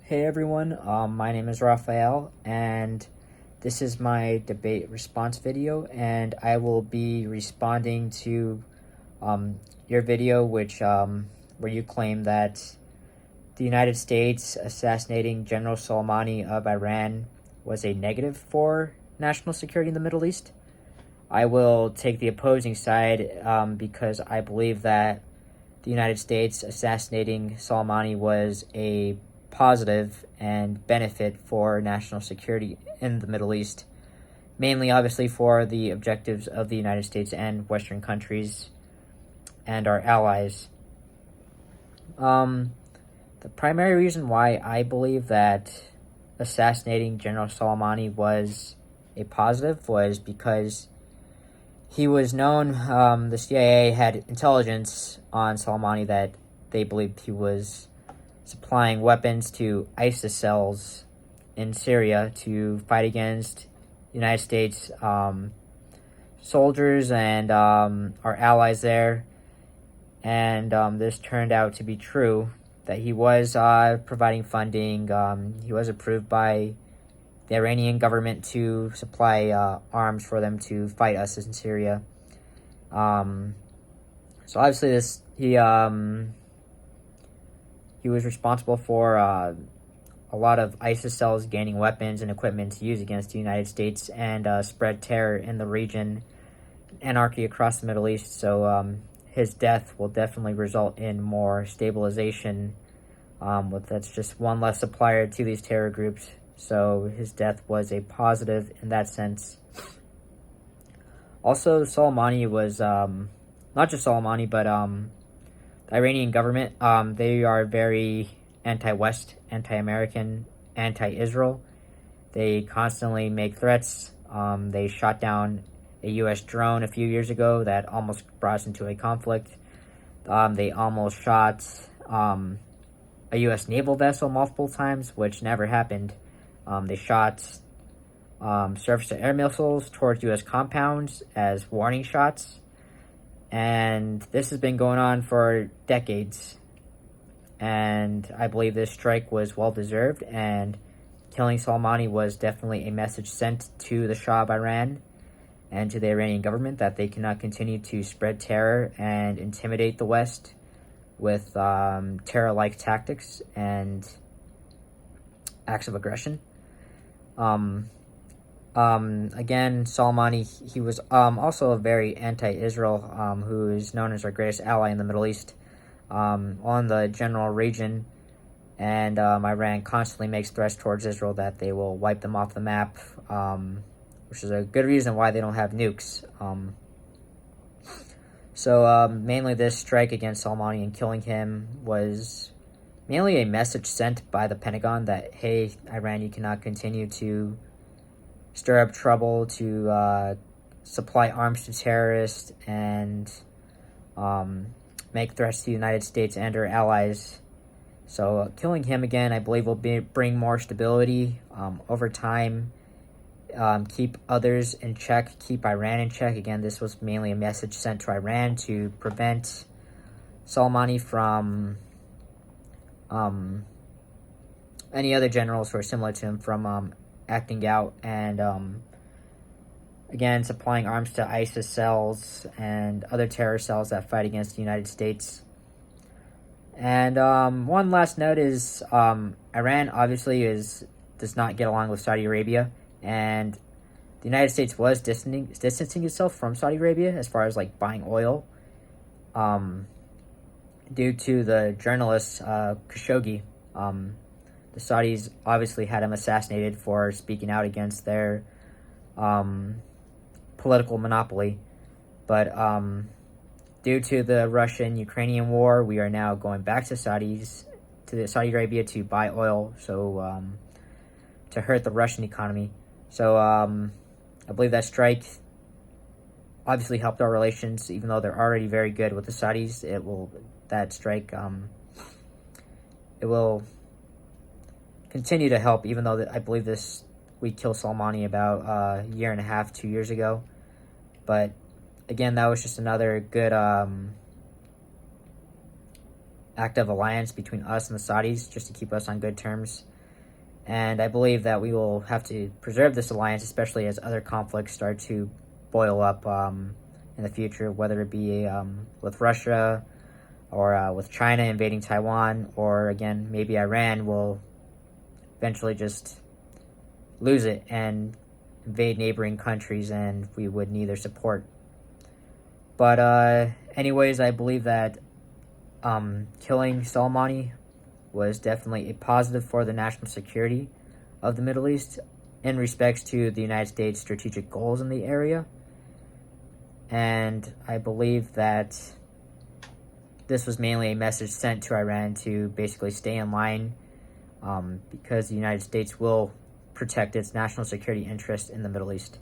Hey everyone, my name is Raphael, and this is my debate response video, and I will be responding to your video, where you claim that the United States assassinating General Soleimani of Iran was a negative for national security in the Middle East. I will take the opposing side because I believe that the United States assassinating Soleimani was a positive and benefit for national security in the Middle East, mainly obviously for the objectives of the United States and Western countries and our allies. The primary reason why I believe that assassinating General Soleimani was a positive was because he was known, the CIA had intelligence on Soleimani that they believed he was supplying weapons to ISIS cells in Syria to fight against United States soldiers and our allies there. And this turned out to be true, that he was providing funding. He was approved by the Iranian government to supply arms for them to fight us in Syria. So obviously he was responsible for a lot of ISIS cells gaining weapons and equipment to use against the United States and spread terror in the region, anarchy across the Middle East. So his death will definitely result in more stabilization. That's just one less supplier to these terror groups. So his death was a positive in that sense. Also, Soleimani was not just Soleimani, but the Iranian government. They are very anti-West, anti-American, anti-Israel. They constantly make threats. They shot down a U.S. drone a few years ago that almost brought us into a conflict. They almost shot a U.S. naval vessel multiple times, which never happened. They shot surface-to-air missiles towards U.S. compounds as warning shots. And this has been going on for decades. And I believe this strike was well-deserved, and killing Soleimani was definitely a message sent to the Shah of Iran and to the Iranian government that they cannot continue to spread terror and intimidate the West with terror-like tactics and acts of aggression. Again, Soleimani, he was also a very anti-Israel, who is known as our greatest ally in the Middle East, on the general region. And Iran constantly makes threats towards Israel that they will wipe them off the map, which is a good reason why they don't have nukes. So mainly this strike against Soleimani and killing him was mainly a message sent by the Pentagon that, hey, Iran, you cannot continue to stir up trouble, to supply arms to terrorists, and make threats to the United States and our allies. So killing him again, I believe, will bring more stability over time, keep others in check, keep Iran in check. Again, this was mainly a message sent to Iran to prevent Soleimani from any other generals who are similar to him from acting out and again supplying arms to ISIS cells and other terror cells that fight against the United States. And one last note is Iran obviously does not get along with Saudi Arabia, and the United States was distancing itself from Saudi Arabia as far as like buying oil, due to the journalist Khashoggi. The Saudis obviously had him assassinated for speaking out against their political monopoly. But due to the Russian-Ukrainian war, we are now going back to Saudi Arabia to buy oil, so to hurt the Russian economy. So I believe that strike obviously helped our relations, even though they're already very good with the Saudis. That strike it will continue to help, even though I believe we killed Soleimani about a year and a half, 2 years ago. But again, that was just another good act of alliance between us and the Saudis, just to keep us on good terms. And I believe that we will have to preserve this alliance, especially as other conflicts start to boil up in the future, whether it be with Russia or with China invading Taiwan, or again, maybe Iran will eventually just lose it and invade neighboring countries, and we would need their support. But anyways, I believe that killing Soleimani was definitely a positive for the national security of the Middle East in respects to the United States' strategic goals in the area. And I believe that this was mainly a message sent to Iran to basically stay in line, because the United States will protect its national security interests in the Middle East.